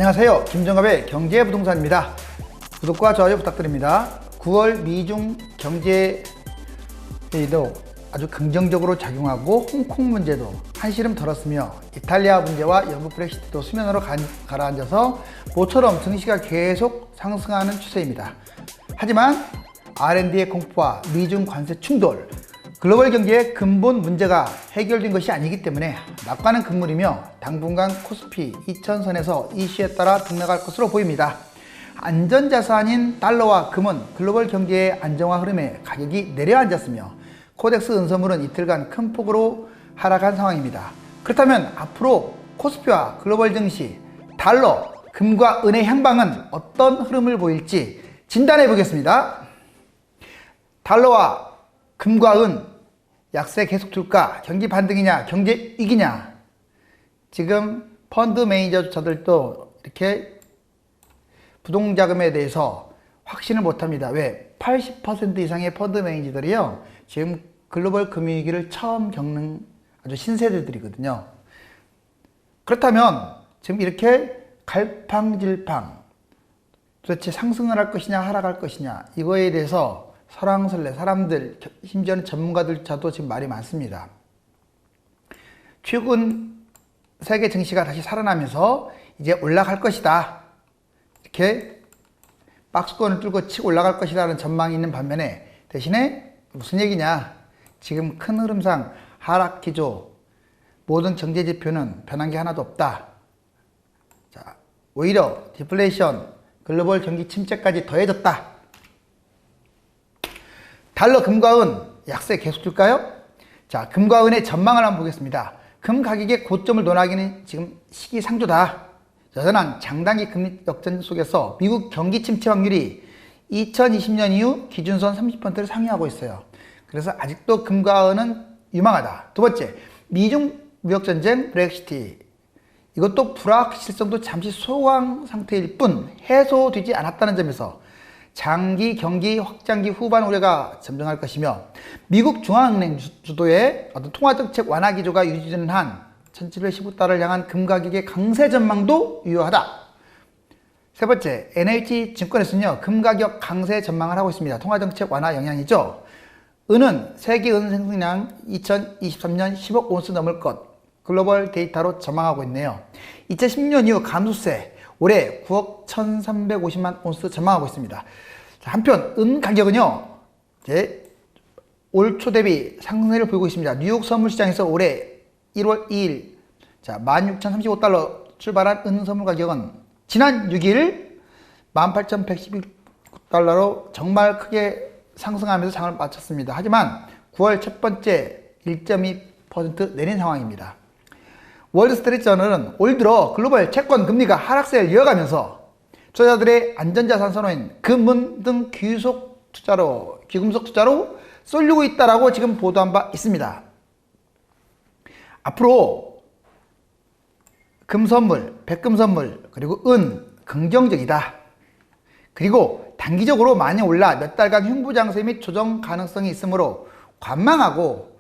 안녕하세요. 김정갑의 경제부동산입니다. 구독과 좋아요 부탁드립니다. 9월 미중 경제 회의도 아주 긍정적으로 작용하고 홍콩 문제도 한시름 덜었으며 이탈리아 문제와 영국 브렉시트도 수면으로 가라앉아서 모처럼 증시가 계속 상승하는 추세입니다. 하지만 R&D의 공포와 미중 관세 충돌, 글로벌 경제의 근본 문제가 해결된 것이 아니기 때문에 낙관은 금물이며 당분간 코스피 2000선에서 이슈에 따라 등락할 것으로 보입니다. 안전자산인 달러와 금은 글로벌 경제의 안정화 흐름에 가격이 내려앉았으며 코덱스 은서물은 이틀간 큰 폭으로 하락한 상황입니다. 그렇다면 앞으로 코스피와 글로벌 증시, 달러, 금과 은의 향방은 어떤 흐름을 보일지 진단해 보겠습니다. 달러와 금과 은 약세 계속 둘까? 경기 반등이냐? 경제 위기냐? 지금 펀드 매니저들도 이렇게 부동자금에 대해서 확신을 못합니다. 왜? 80% 이상의 펀드 매니저들이요, 지금 글로벌 금융위기를 처음 겪는 아주 신세대들이거든요. 그렇다면 지금 이렇게 갈팡질팡 도대체 상승을 할 것이냐 하락할 것이냐, 이거에 대해서 설왕설래 사람들, 심지어는 전문가들조차도 지금 말이 많습니다. 최근 세계 증시가 다시 살아나면서 이제 올라갈 것이다, 이렇게 박스권을 뚫고 치고 올라갈 것이라는 전망이 있는 반면에, 대신에 무슨 얘기냐, 지금 큰 흐름상 하락 기조, 모든 경제 지표는 변한 게 하나도 없다. 자, 오히려 디플레이션, 글로벌 경기 침체까지 더해졌다. 달러, 금과 은 약세 계속 줄까요? 자, 금과 은의 전망을 한번 보겠습니다. 금 가격의 고점을 논하기는 지금 시기상조다. 여전한 장단기 금리 역전 속에서 미국 경기 침체 확률이 2020년 이후 기준선 30%를 상회하고 있어요. 그래서 아직도 금과 은은 유망하다. 두 번째, 미중 무역전쟁 브렉시트, 이것도 불확실성도 잠시 소강 상태일 뿐 해소되지 않았다는 점에서 장기 경기 확장기 후반 우려가 점증할 것이며, 미국 중앙은행 주도의 어떤 통화정책 완화 기조가 유지되는 한 1715달러를 향한 금 가격의 강세 전망도 유효하다. 세 번째, NH 증권에서는요, 금 가격 강세 전망을 하고 있습니다. 통화정책 완화 영향이죠. 은은 세계 은 생산량 2023년 10억 온스 넘을 것, 글로벌 데이터로 전망하고 있네요. 2016년 이후 감소세, 올해 9억 1350만 온스 전망하고 있습니다. 한편 은 가격은요, 이제 올 초 대비 상승세를 보이고 있습니다. 뉴욕 선물시장에서 올해 1월 2일 16,035달러 출발한 은 선물 가격은 지난 6일 18,111달러로 정말 크게 상승하면서 장을 마쳤습니다. 하지만 9월 첫 번째 1.2% 내린 상황입니다. 월드스트리트 저널은 올 들어 글로벌 채권 금리가 하락세를 이어가면서 투자자들의 안전자산 선호인 금은 등 귀금속 투자로 쏠리고 있다라고 지금 보도한 바 있습니다. 앞으로 금 선물, 백금 선물, 그리고 은 긍정적이다. 그리고 단기적으로 많이 올라 몇 달간 흉부장세 및 조정 가능성이 있으므로 관망하고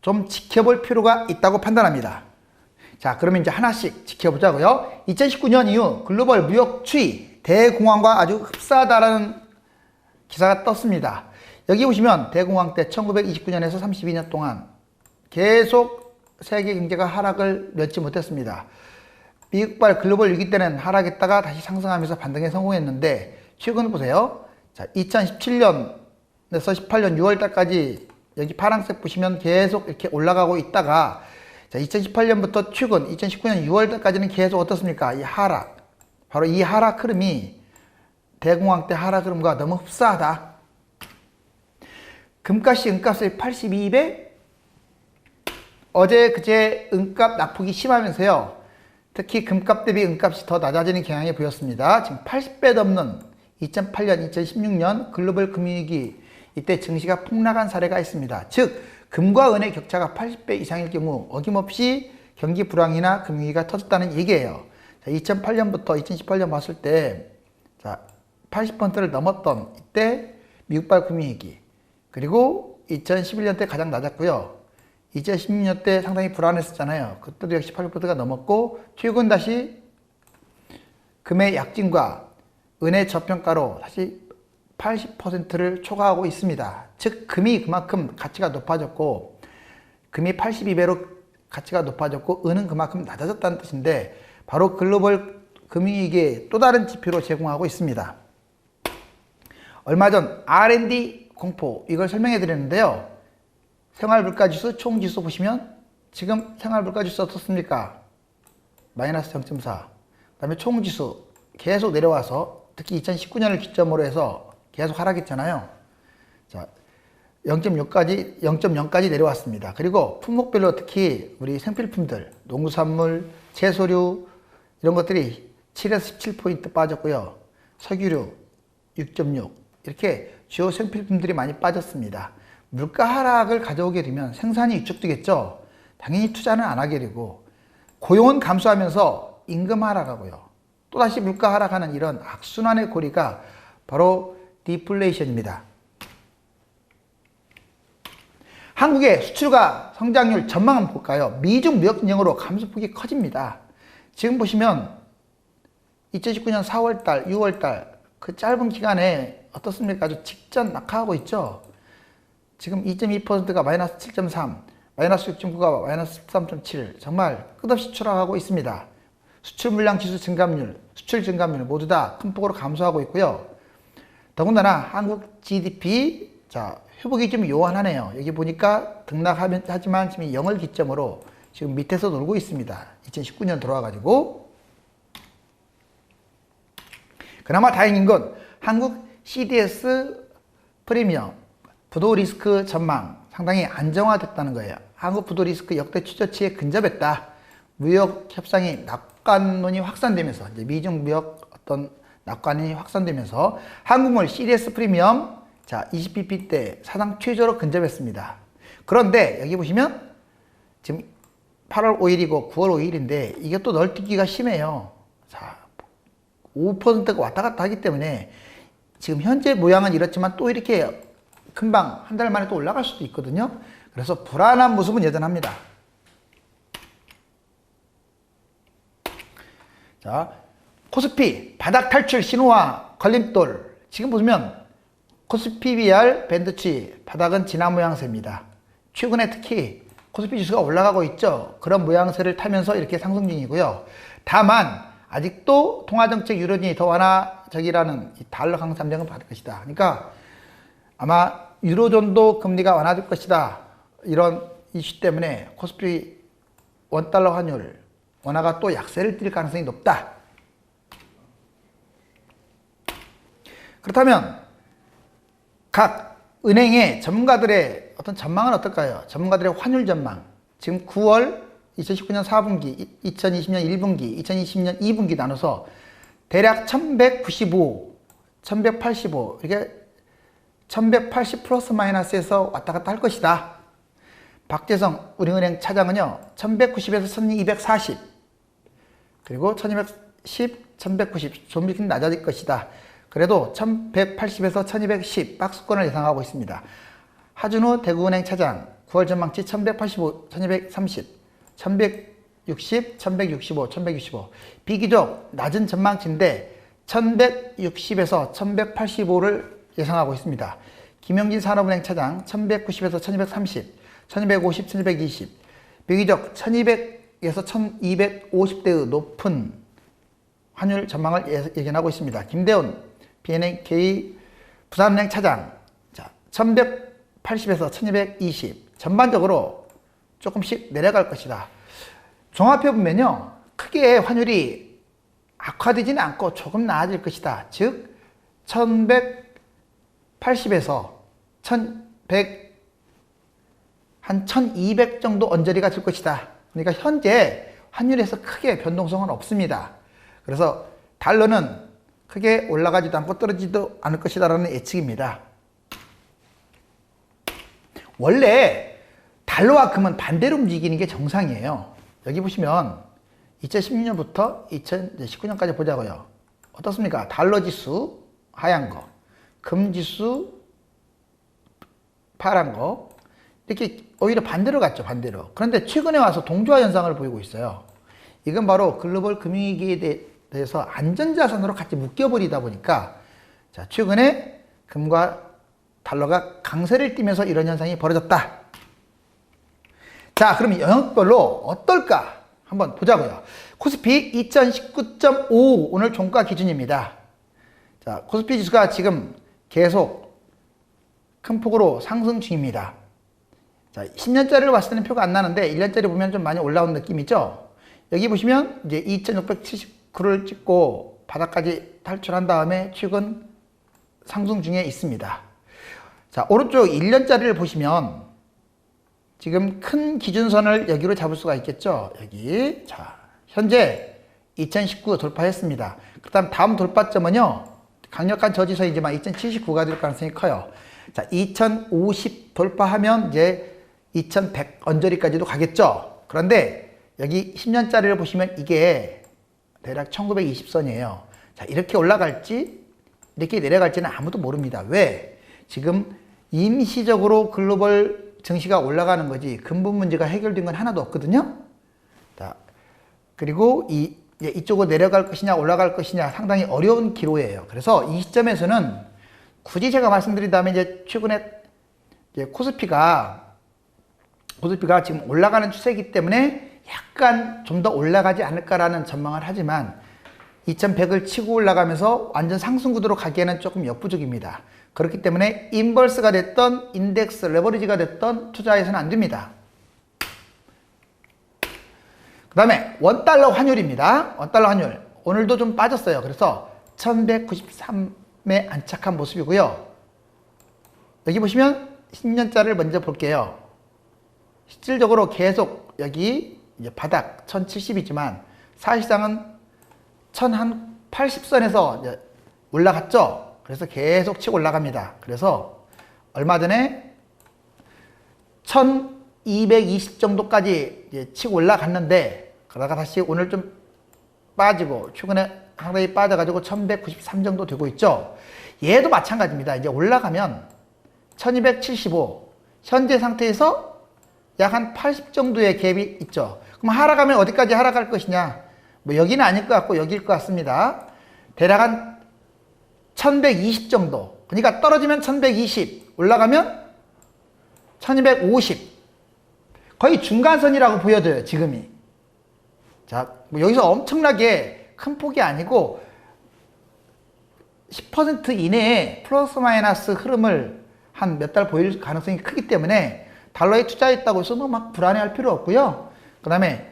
좀 지켜볼 필요가 있다고 판단합니다. 자, 그러면 이제 하나씩 지켜보자고요. 2019년 이후 글로벌 무역 추이, 대공황과 아주 흡사하다라는 기사가 떴습니다. 여기 보시면 대공황 때 1929년에서 32년 동안 계속 세계 경제가 하락을 맺지 못했습니다. 미국발 글로벌 위기 때는 하락했다가 다시 상승하면서 반등에 성공했는데, 최근 보세요. 자, 2017년에서 18년 6월달까지 여기 파란색 보시면 계속 이렇게 올라가고 있다가, 자, 2018년부터 최근 2019년 6월달까지는 계속 어떻습니까? 이 하락, 바로 이 하락 흐름이 대공황 때 하락 흐름과 너무 흡사하다. 금값이 은값의 82배? 어제 그제 은값 낙폭이 심하면서요, 특히 금값 대비 은값이 더 낮아지는 경향이 보였습니다. 지금 80배 넘는 2008년, 2016년 글로벌 금융위기, 이때 증시가 폭락한 사례가 있습니다. 즉 금과 은의 격차가 80배 이상일 경우 어김없이 경기 불황이나 금융위기가 터졌다는 얘기예요. 자, 2008년부터 2018년 봤을 때 80%를 넘었던 이때 미국발 금융위기, 그리고 2011년 때 가장 낮았고요. 2016년 때 상당히 불안했었잖아요. 그때도 역시 8%가 넘었고, 최근 다시 금의 약진과 은의 저평가로 사실 80%를 초과하고 있습니다. 즉 금이 그만큼 가치가 높아졌고 금이 82배로 가치가 높아졌고 은은 그만큼 낮아졌다는 뜻인데 바로 글로벌 금융위기의 또 다른 지표로 제공하고 있습니다. 얼마 전 R&D 공포 이걸 설명해 드렸는데요. 생활물가지수 총지수 보시면 지금 생활물가지수 어떻습니까? 마이너스 0.4. 그 다음에 총지수 계속 내려와서 특히 2019년을 기점으로 해서 계속 하락했잖아요. 자, 0.0까지 내려왔습니다. 그리고 품목별로 특히 우리 생필품들, 농수산물, 채소류 이런 것들이 7에서 17포인트 빠졌고요. 석유류 6.6 이렇게 주요 생필품들이 많이 빠졌습니다. 물가 하락을 가져오게 되면 생산이 위축되겠죠. 당연히 투자는 안 하게 되고 고용은 감소하면서 임금 하락하고요. 또다시 물가 하락하는 이런 악순환의 고리가 바로 디플레이션입니다. 한국의 수출과 성장률 전망 한번 볼까요? 미중 무역 전쟁으로 감소폭이 커집니다. 지금 보시면 2019년 4월달, 6월달 그 짧은 기간에 어떻습니까? 아주 직전 낙하하고 있죠. 지금 2.2%가 마이너스 7.3, 마이너스 6.9가 마이너스 13.7 정말 끝없이 추락하고 있습니다. 수출 물량 지수 증감률, 수출 증감률 모두 다 큰 폭으로 감소하고 있고요. 더군다나 한국 GDP 자 회복이 좀 요한하네요. 여기 보니까 등락하지만 지금 0을 기점으로 지금 밑에서 놀고 있습니다. 2019년 들어와가지고 그나마 다행인 건 한국 CDS 프리미엄 부도 리스크 전망 상당히 안정화됐다는 거예요. 한국 부도 리스크 역대 최저치에 근접했다. 무역 협상이 낙관론이 확산되면서 이제 미중 무역 어떤 낙관이 확산되면서 한국물 CDS 프리미엄 자 20bp 때 사상 최저로 근접했습니다. 그런데 여기 보시면 지금 8월 5일이고 9월 5일인데 이게 또 널뛰기가 심해요. 자 5%가 왔다 갔다 하기 때문에 지금 현재 모양은 이렇지만 또 이렇게 금방 한 달 만에 또 올라갈 수도 있거든요. 그래서 불안한 모습은 여전합니다. 자, 코스피 바닥 탈출 신호와 걸림돌. 지금 보시면 코스피 BR 밴드치 바닥은 지난 모양새입니다. 최근에 특히 코스피 지수가 올라가고 있죠. 그런 모양새를 타면서 이렇게 상승 중이고요. 다만 아직도 통화정책 유로존이 더 완화적이라는 이 달러 강세 함정을 받을 것이다. 그러니까 아마 유로존도 금리가 완화될 것이다. 이런 이슈 때문에 코스피 원달러 환율 원화가 또 약세를 띨 가능성이 높다. 그렇다면 각 은행의 전문가들의 어떤 전망은 어떨까요? 전문가들의 환율 전망. 지금 9월 2019년 4분기, 2020년 1분기, 2020년 2분기 나눠서 대략 1195, 1185 이렇게 1180 플러스 마이너스에서 왔다 갔다 할 것이다. 박재성 우리은행 차장은요 1190에서 1240 그리고 1210, 1190 좀 이렇게 낮아질 것이다. 그래도 1180에서 1210 박스권을 예상하고 있습니다. 하준우 대구은행 차장 9월 전망치 1185, 1230, 1160, 1165, 1165 비교적 낮은 전망치인데 1160에서 1185를 예상하고 있습니다. 김영진 산업은행 차장 1190에서 1230, 1250, 1220 비교적 1200에서 1250대의 높은 환율 전망을 예견하고 있습니다. 김대훈 BNK 부산은행 차장 자, 1180에서 1220 전반적으로 조금씩 내려갈 것이다. 종합해 보면요 크게 환율이 악화되지는 않고 조금 나아질 것이다. 즉 1180에서 1100 한 1200 정도 언저리가 될 것이다. 그러니까 현재 환율에서 크게 변동성은 없습니다. 그래서 달러는 크게 올라가지도 않고 떨어지지도 않을 것이다라는 예측입니다. 원래 달러와 금은 반대로 움직이는 게 정상이에요. 여기 보시면 2016년부터 2019년까지 보자고요. 어떻습니까? 달러 지수 하얀 거, 금 지수 파란 거 이렇게 오히려 반대로 갔죠. 반대로. 그런데 최근에 와서 동조화 현상을 보이고 있어요. 이건 바로 글로벌 금융위기에 돼서 안전자산으로 같이 묶여버리다 보니까 자, 최근에 금과 달러가 강세를 띠면서 이런 현상이 벌어졌다. 자, 그럼 영역별로 어떨까? 한번 보자고요. 코스피 2019.5 오늘 종가 기준입니다. 자, 코스피 지수가 지금 계속 큰 폭으로 상승 중입니다. 자, 10년짜리를 봤을 때는 표가 안 나는데 1년짜리 보면 좀 많이 올라온 느낌이죠? 여기 보시면 이제 2679를 찍고 바닥까지 탈출한 다음에 최근 상승 중에 있습니다. 자, 오른쪽 1년짜리를 보시면 지금 큰 기준선을 여기로 잡을 수가 있겠죠? 여기. 자, 현재 2019 돌파했습니다. 그 다음 돌파점은요, 강력한 저지선이지만 2079가 될 가능성이 커요. 자, 2050 돌파하면 이제 2100 언저리까지도 가겠죠? 그런데 여기 10년짜리를 보시면 이게 대략 1920선이에요. 자, 이렇게 올라갈지, 이렇게 내려갈지는 아무도 모릅니다. 왜? 지금 임시적으로 글로벌 증시가 올라가는 거지 근본 문제가 해결된 건 하나도 없거든요. 자, 그리고 이쪽으로 내려갈 것이냐 올라갈 것이냐 상당히 어려운 기로예요. 그래서 이 시점에서는 굳이 제가 말씀드린다면 이제 최근에 이제 코스피가 지금 올라가는 추세이기 때문에 약간 좀 더 올라가지 않을까라는 전망을 하지만 2100을 치고 올라가면서 완전 상승 구도로 가기에는 조금 역부족입니다. 그렇기 때문에 인버스가 됐던 인덱스 레버리지가 됐던 투자해서는 안 됩니다. 그 다음에 원달러 환율입니다. 원달러 환율 오늘도 좀 빠졌어요. 그래서 1193에 안착한 모습이고요. 여기 보시면 10년짜리를 먼저 볼게요. 실질적으로 계속 여기 이제 바닥 1070이지만 사실상은 1080선에서 올라갔죠. 그래서 계속 치고 올라갑니다. 그래서 얼마 전에 1220 정도까지 이제 치고 올라갔는데 그러다가 다시 오늘 좀 빠지고 최근에 상당히 빠져가지고 1193 정도 되고 있죠. 얘도 마찬가지입니다. 이제 올라가면 1275 현재 상태에서 약 한 80 정도의 갭이 있죠. 그럼 하락하면 어디까지 하락할 것이냐? 뭐 여기는 아닐 것 같고 여기일 것 같습니다. 대략 한 1120 정도. 그러니까 떨어지면 1120, 올라가면 1250. 거의 중간선이라고 보여져요, 지금이. 자, 뭐 여기서 엄청나게 큰 폭이 아니고 10% 이내에 플러스 마이너스 흐름을 한 몇 달 보일 가능성이 크기 때문에 달러에 투자했다고 해서 막 불안해할 필요 없고요. 그 다음에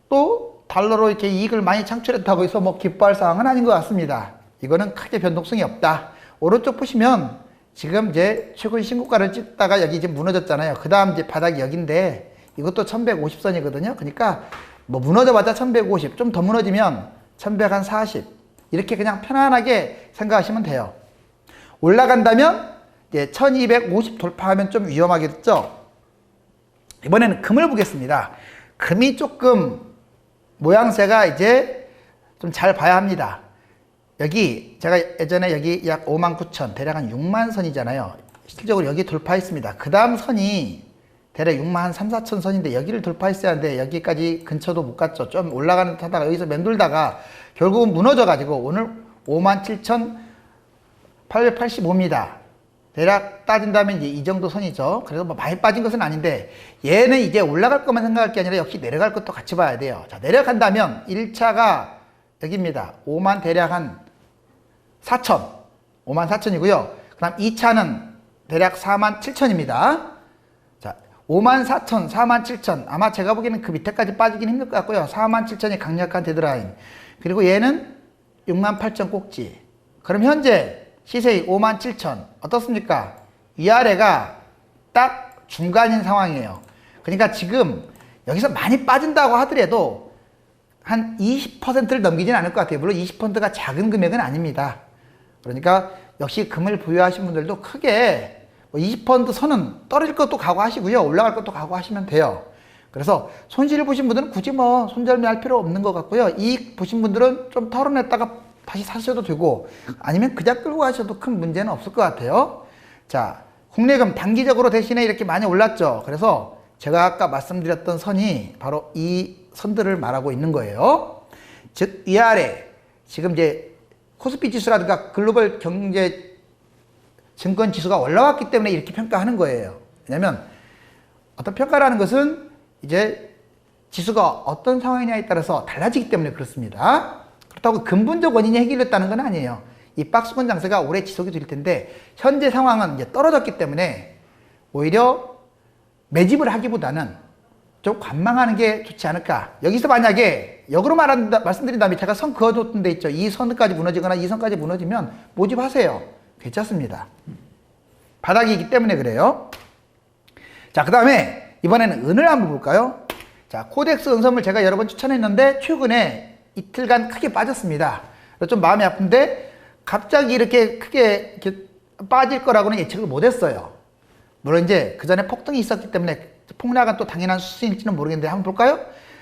또 달러로 이렇게 이익을 많이 창출했다고 해서 뭐 기뻐할 상황은 아닌 것 같습니다. 이거는 크게 변동성이 없다. 오른쪽 보시면 지금 이제 최근 신고가를 찍다가 여기 이제 무너졌잖아요. 그 다음 이제 바닥이 여기인데 이것도 1150선이거든요. 그러니까 뭐 무너져봤자 1150, 좀 더 무너지면 1140 이렇게 그냥 편안하게 생각하시면 돼요. 올라간다면 이제 1250 돌파하면 좀 위험하겠죠. 이번에는 금을 보겠습니다. 금이 조금 모양새가 이제 좀 잘 봐야 합니다. 여기 제가 예전에 여기 약 59,000 대략 한 6만 선이잖아요. 실질적으로 여기 돌파했습니다. 그 다음 선이 대략 6만 한 3, 4천 선인데 여기를 돌파했어야 하는데 여기까지 근처도 못 갔죠. 좀 올라가는 듯 하다가 여기서 맴돌다가 결국은 무너져 가지고 오늘 57,885입니다. 대략 따진다면 이제 이 정도 선이죠. 그래서 뭐 많이 빠진 것은 아닌데 얘는 이제 올라갈 것만 생각할 게 아니라 역시 내려갈 것도 같이 봐야 돼요. 자, 내려간다면 1차가 여기입니다. 5만 대략 한 4천, 5만 4천이고요. 그 다음 2차는 대략 4만 7천입니다. 자, 5만 4천, 4만 7천. 아마 제가 보기에는 그 밑에까지 빠지긴 힘들 것 같고요. 4만 7천이 강력한 데드라인. 그리고 얘는 6만 8천 꼭지. 그럼 현재 시세이 5만 7천. 어떻습니까? 위아래가 딱 중간인 상황이에요. 그러니까 지금 여기서 많이 빠진다고 하더라도 한 20%를 넘기진 않을 것 같아요. 물론 20%가 작은 금액은 아닙니다. 그러니까 역시 금을 보유하신 분들도 크게 20% 선은 떨어질 것도 각오하시고요. 올라갈 것도 각오하시면 돼요. 그래서 손실을 보신 분들은 굳이 뭐 손절매할 필요 없는 것 같고요. 이익 보신 분들은 좀 털어냈다가 다시 사셔도 되고 아니면 그냥 끌고 가셔도 큰 문제는 없을 것 같아요. 자, 국내금 단기적으로 대신에 이렇게 많이 올랐죠. 그래서 제가 아까 말씀드렸던 선이 바로 이 선들을 말하고 있는 거예요. 즉 위아래 지금 이제 코스피 지수라든가 글로벌 경제 증권 지수가 올라왔기 때문에 이렇게 평가하는 거예요. 왜냐면 어떤 평가라는 것은 이제 지수가 어떤 상황이냐에 따라서 달라지기 때문에 그렇습니다. 그렇다고 근본적 원인이 해결됐다는 건 아니에요. 이 박스권 장세가 오래 지속이 될 텐데 현재 상황은 이제 떨어졌기 때문에 오히려 매집을 하기보다는 좀 관망하는 게 좋지 않을까. 여기서 만약에 역으로 말씀드린다면 제가 선 그어줬던 데 있죠. 이 선까지 무너지거나 이 선까지 무너지면 모집하세요. 괜찮습니다. 바닥이기 때문에 그래요. 자, 그 다음에 이번에는 은을 한번 볼까요? 자, 코덱스 은선물 제가 여러 번 추천했는데 최근에 이틀간 크게 빠졌습니다. 좀 마음이 아픈데 갑자기 이렇게 크게 이렇게 빠질 거라고는 예측을 못했어요. 물론 이제 그 전에 폭등이 있었기 때문에 폭락은 또 당연한 수준일지는 모르겠는데 한번 볼까요?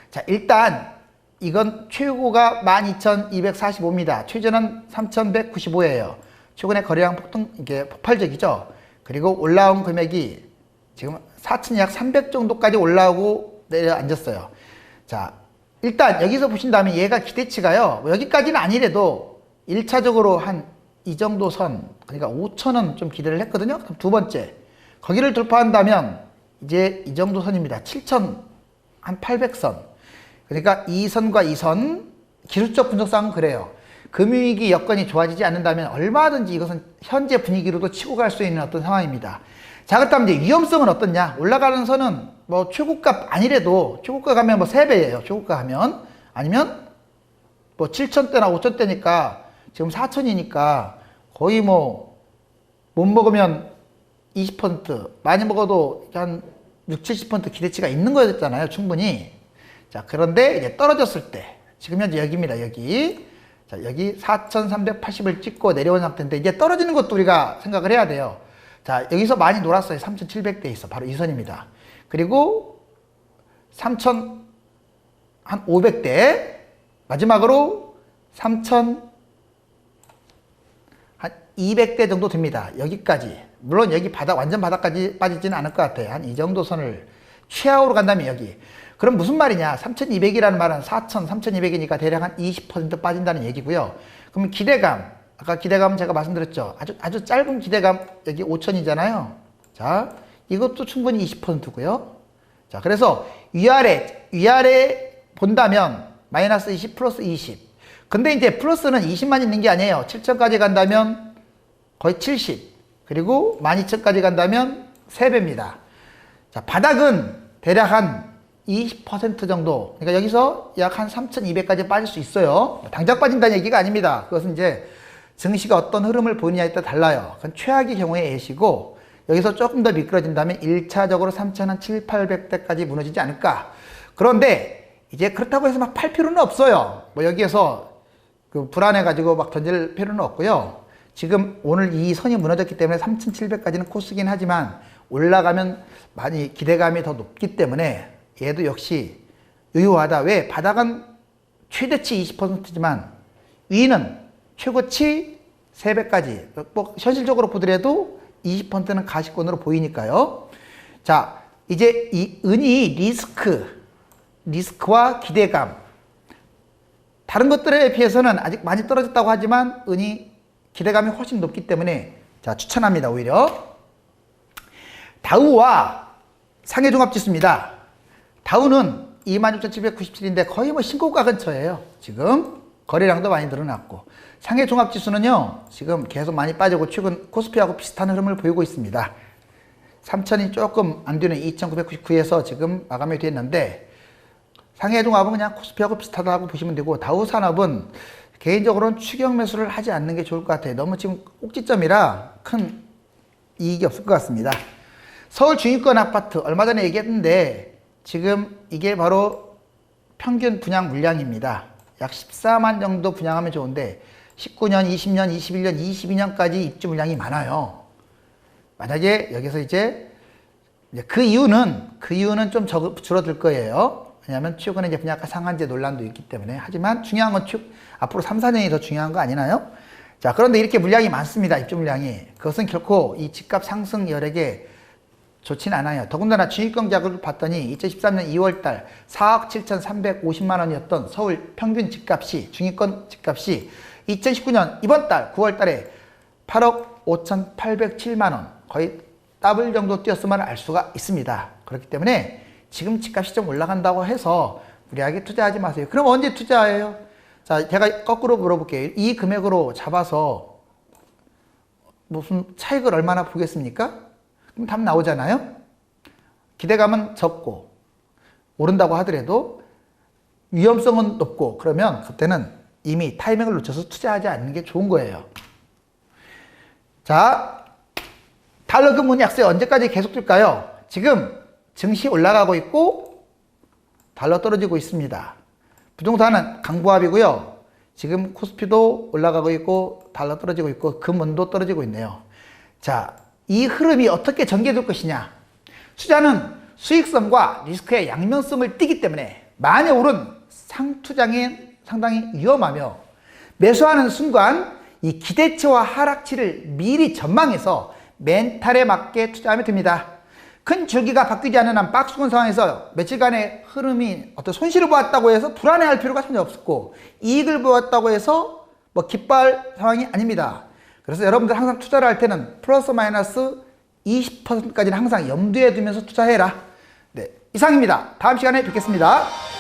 자, 일단 이건 최고가 12,245입니다. 최저는 3,195예요. 최근에 거래량 폭등, 이게 폭발적이죠. 그리고 올라온 금액이 지금 4천 약 300 정도까지 올라오고 내려앉았어요. 자, 일단 여기서 보신다면 얘가 기대치가요. 뭐 여기까지는 아니래도 1차적으로 한 이 정도 선, 그러니까 5천원 좀 기대를 했거든요. 그럼 두 번째, 거기를 돌파한다면 이제 이 정도 선입니다. 7,800선. 그러니까 이 선과 이 선, 기술적 분석상은 그래요. 금융위기 여건이 좋아지지 않는다면 얼마든지 이것은 현재 분위기로도 치고 갈 수 있는 어떤 상황입니다. 자, 그렇다면 이제 위험성은 어떻냐? 올라가는 선은 뭐 최고가 아니래도 최고가 가면 뭐 3배예요. 최고가 하면. 아니면 뭐 7,000대나 5,000대니까 지금 4,000이니까 거의 뭐 못 먹으면 20%, 많이 먹어도 한 60, 70% 기대치가 있는 거였잖아요. 충분히. 자, 그런데 이제 떨어졌을 때, 지금 현재 여기입니다. 여기. 자, 여기 4,380을 찍고 내려온 상태인데 이제 떨어지는 것도 우리가 생각을 해야 돼요. 자, 여기서 많이 놀았어요. 3,700대 있어. 바로 이 선입니다. 그리고 3,500대. 마지막으로 3,200대 정도 됩니다. 여기까지. 물론 여기 바닥, 완전 바닥까지 빠지지는 않을 것 같아요. 한 이 정도 선을 최하로 간다면 여기. 그럼 무슨 말이냐? 3,200이라는 말은 4,000, 3,200이니까 대략 한 20% 빠진다는 얘기고요. 그럼 기대감. 아까 기대감 제가 말씀드렸죠. 아주 짧은 기대감. 여기 5,000이잖아요. 자, 이것도 충분히 20%고요. 자, 그래서 위아래 본다면 마이너스 20 플러스 20. 근데 이제 플러스는 20만 있는 게 아니에요. 7,000까지 간다면 거의 70. 그리고 12,000까지 간다면 3배입니다. 자, 바닥은 대략 한 20% 정도. 그러니까 여기서 약 한 3,200까지 빠질 수 있어요. 당장 빠진다는 얘기가 아닙니다. 그것은 이제 증시가 어떤 흐름을 보느냐에 따라 달라요. 그건 최악의 경우의 예시고, 여기서 조금 더 미끄러진다면 1차적으로 3,700~800대까지 무너지지 않을까. 그런데 이제 그렇다고 해서 막 팔 필요는 없어요. 뭐 여기에서 그 불안해가지고 막 던질 필요는 없고요. 지금 오늘 이 선이 무너졌기 때문에 3,700까지는 코스긴 하지만 올라가면 많이 기대감이 더 높기 때문에 얘도 역시 유효하다. 왜? 바닥은 최대치 20%지만 위는 최고치 3배까지. 뭐 현실적으로 보더라도 20%는 가시권으로 보이니까요. 자, 이제 이 은이 리스크와 기대감. 다른 것들에 비해서는 아직 많이 떨어졌다고 하지만 은이 기대감이 훨씬 높기 때문에 자, 추천합니다. 오히려 다우와 상해종합지수입니다. 다우는 26,797인데 거의 뭐 신고가 근처예요. 지금 거래량도 많이 늘어났고, 상해종합지수는요 지금 계속 많이 빠지고 최근 코스피하고 비슷한 흐름을 보이고 있습니다. 3,000이 조금 안 되는 2,999에서 지금 마감이 됐는데, 상해종합은 그냥 코스피하고 비슷하다고 보시면 되고, 다우산업은 개인적으로는 추격 매수를 하지 않는 게 좋을 것 같아요. 너무 지금 꼭지점이라 큰 이익이 없을 것 같습니다. 서울 중위권 아파트 얼마 전에 얘기했는데 지금 이게 바로 평균 분양 물량입니다. 약 14만 정도 분양하면 좋은데 19년, 20년, 21년, 22년까지 입주 물량이 많아요. 만약에 여기서 이제 그 이유는 좀 줄어들 거예요. 왜냐하면 최근에 이제 분양가 상한제 논란도 있기 때문에. 하지만 중요한 건 앞으로 3, 4년이 더 중요한 거 아니나요? 자, 그런데 이렇게 물량이 많습니다. 입주 물량이. 그것은 결코 이 집값 상승 여력에 좋진 않아요. 더군다나 중위권 가격을 봤더니 2013년 2월달 4억 7,350만 원이었던 서울 평균 집값이, 중위권 집값이 2019년 이번 달 9월 달에 8억 5,807만 원, 거의 더블 정도 뛰었음을 알 수가 있습니다. 그렇기 때문에 지금 집값이 좀 올라간다고 해서 무리하게 투자하지 마세요. 그럼 언제 투자해요? 자, 제가 거꾸로 물어볼게요. 이 금액으로 잡아서 무슨 차익을 얼마나 보겠습니까? 그럼 답 나오잖아요. 기대감은 적고 오른다고 하더라도 위험성은 높고, 그러면 그때는 이미 타이밍을 놓쳐서 투자하지 않는 게 좋은 거예요. 자, 달러 금리 약세 언제까지 계속될까요? 지금 증시 올라가고 있고 달러 떨어지고 있습니다. 부동산은 강보합이고요. 지금 코스피도 올라가고 있고 달러 떨어지고 있고 금은도 떨어지고 있네요. 자, 이 흐름이 어떻게 전개될 것이냐. 투자는 수익성과 리스크의 양면성을 띠기 때문에 만에 오른 상투장이 상당히 위험하며, 매수하는 순간 이 기대치와 하락치를 미리 전망해서 멘탈에 맞게 투자하면 됩니다. 큰 줄기가 바뀌지 않는 한 박스권 상황에서 며칠간의 흐름이 어떤 손실을 보았다고 해서 불안해할 필요가 전혀 없었고, 이익을 보았다고 해서 뭐 기뻐할 상황이 아닙니다. 그래서 여러분들 항상 투자를 할 때는 플러스 마이너스 20%까지는 항상 염두에 두면서 투자해라. 네, 이상입니다. 다음 시간에 뵙겠습니다.